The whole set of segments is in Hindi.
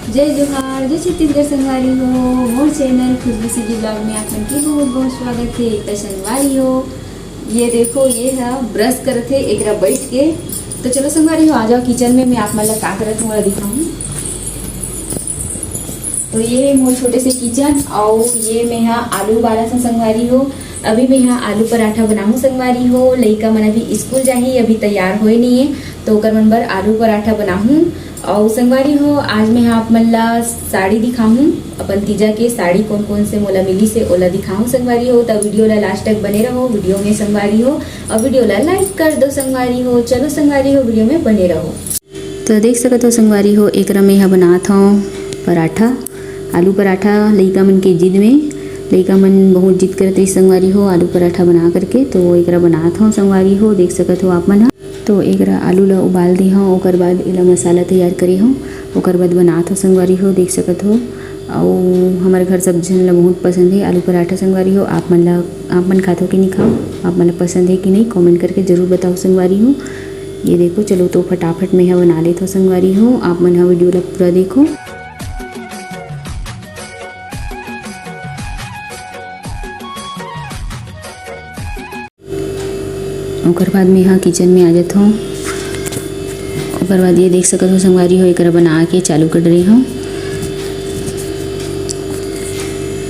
जय जोहार जय छत्तीसगढ़ संगवारी हो मोर चैनल खुशबू सीजी ब्लॉग में आप मन के बहुत बहुत स्वागत है। एक संगवारी हो ये देखो ये है ब्रश करते एक बैठ के। तो चलो संगवारी हो आ जाओ किचन में, मैं आप मतलब क्या करत हूँ दिखाऊँ। तो ये मोर छोटे से किचन और ये मैं यहाँ आलू उबाला था संगवारी हो। अभी मैं यहाँ आलू पराठा बनाऊँ संगवारी हो। लड़का मन अभी स्कूल जाही, अभी तैयार होए नहीं है तो ओकर मन बर आलू पराठा बनाऊँ। और संगवारी हो आज मैं यहाँ आप मन ला साड़ी दिखाऊँ, अपन तीजा के साड़ी कौन कौन से मोला मिली से ओला दिखाऊँ संगवारी हो। तो वीडियो ला लास्ट तक बने रहो वीडियो में संगवारी हो, और वीडियो ला लाइक कर दो संगवारी हो। चलो संगवारी हो वीडियो में बने रहो। तो देख सकते हो संगवारी हो एक मैं यहाँ बनात हूँ पराठा, आलू पराठा। लड़का मन के जिद में लड़का मन बहुत जिद करते संगवारी हो आलू पराठा बना करके, तो एक बनात हूँ संगवारी हो। देख सकत हो आप मन। तो एक आलू ला उबाल दी हूँ, ओकर बाद एला मसाला तैयार करी हूँ, ओकर बाद बनात हो संगवारी हो। देख सकत हो और हमारे घर सब जन ला बहुत पसंद है आलू पराठा संगवारी हो। आप मन खाते हो कि नहीं खाओ, आप मन पसंद है कि नहीं कमेंट करके ज़रूर बताओ संगवारी हो। ये देखो चलो तो फटाफट मैं यहाँ बना लेता हूँ संगवारी हो। आप मन यहाँ वीडियो ला पूरा देखो। ओकर बाद मैं यहाँ किचन में आ जाता हूँ। ओकर बाद ये देख सकते हो संगवारी हो एक बना के चालू कर रही हूँ।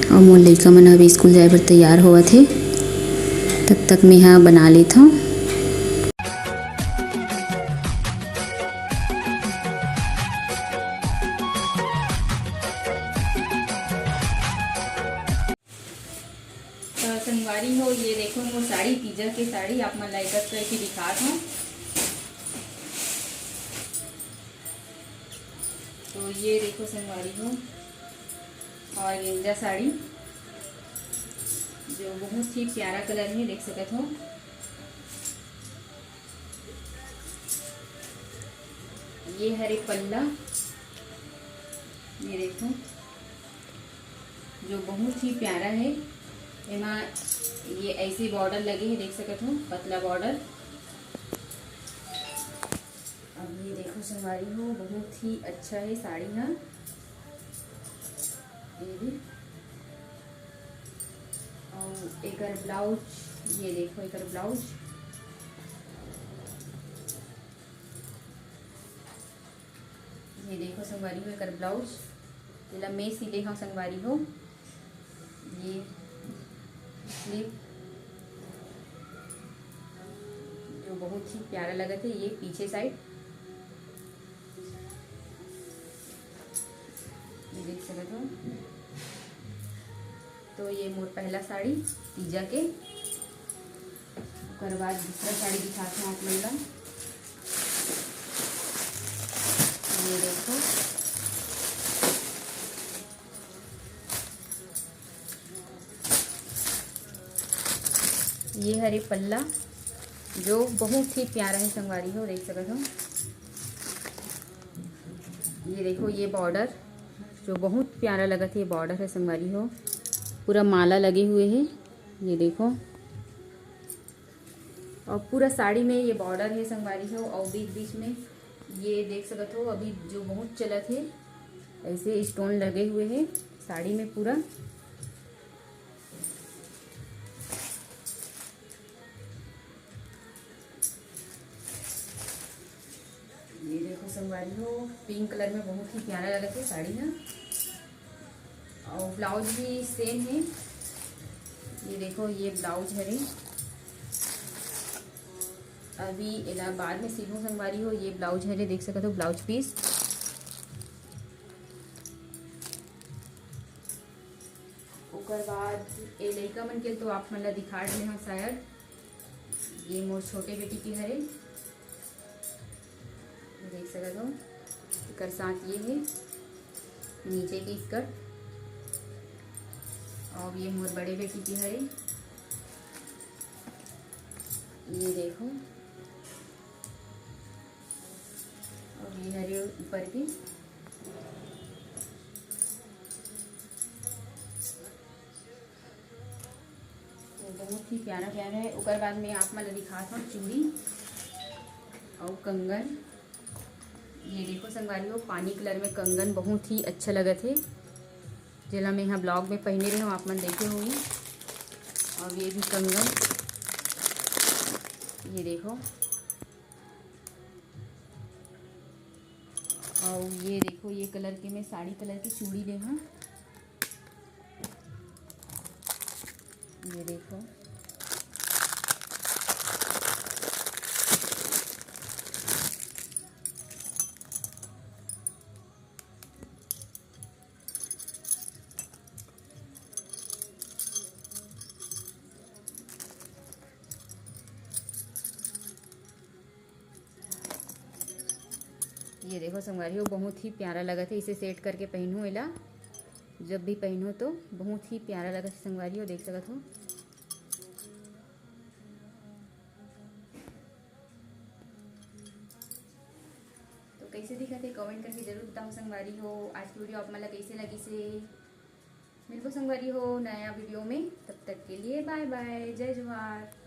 और मोर लड़का मन अभी स्कूल जाए पर तैयार हुआ थे, तब तक मैं यहाँ बना लेता हूँ। संगवारी हो ये देखो वो साड़ी तीजा के साड़ी आप मन लाइक करके दिखात हूँ। तो ये देखो संगवारी हो और गेंजा साड़ी जो बहुत ही प्यारा कलर है, देख सकते हो। ये हरे पल्ला, ये देखो जो बहुत ही प्यारा है। एमा ये ऐसे बॉर्डर लगे हैं, देख सकते हो पतला बॉर्डर। अब ये देखो संगवारी हो बहुत ही अच्छा है साड़ी ना, ये भी। और एक ब्लाउज, ये देखो एक ब्लाउज, ये देखो संगवारी हो एक ब्लाउज जिला मैं सिले हाँ संगवारी हो। ये स्लीव जो बहुत ही प्यारा लगा था, ये पीछे साइड ये देख सकते हो। तो ये मोर पहला साड़ी तीजा के। ओकर बाद दूसरा साड़ी दिखाते हैं आप लोग। ये देखो ये हरे पल्ला जो बहुत ही प्यारा है संगवारी हो, देख सकते हो। ये देखो ये बॉर्डर जो बहुत प्यारा लगा था, ये बॉर्डर है संगवारी हो, पूरा माला लगे हुए हैं, ये देखो। और पूरा साड़ी में ये बॉर्डर है संगवारी हो, और बीच बीच में ये देख सकते हो अभी जो बहुत चला थे ऐसे स्टोन लगे हुए हैं साड़ी में पूरा। ये देखो संगवारी हो पिंक कलर में बहुत ही प्यारा लगा था साड़ी ना। और ब्लाउज भी सेम है, ये देखो ये ब्लाउज है। अभी इलाहाबाद में सीखूँ संगवारी हो, ये ब्लाउज है देख सकते हो ब्लाउज पीस। ओकर बाद ए लड़का मन के तो आप मन ला दिखा रहे हैं शायद, ये मोर छोटे बेटी की हरे, देख सकते हो। एक साथ ये है नीचे की स्कर्ट, और ये मोर बड़े बेटी की है, ये देखो। और ये हरे ऊपर की, बहुत ही प्यारा प्यारा है। उकर बाद में आप मन दिखा था चूड़ी और कंगन, ये देखो संगवारी हो, पानी कलर में कंगन बहुत ही अच्छा लगा थे, जेला मैं यहाँ ब्लॉग में पहने रहे हूँ, आप मन देखे होंगे। और ये भी कंगन, ये देखो। और ये देखो, ये कलर के मैं साड़ी कलर की चूड़ी ले हाँ, ये देखो। ये देखो संगवारी हो, बहुत ही प्यारा लगा था। इसे सेट करके पहनूँ, एला जब भी पहनूँ तो बहुत ही प्यारा लगा था संगवारी हो, देख सकत हो। तो कैसे दिखा थे कमेंट करके जरूर बताओ संगवारी हो। आज की वीडियो आप मला कैसे लगी से मिलबो संगवारी हो नया वीडियो में, तब तक के लिए बाय बाय, जय जवाहर।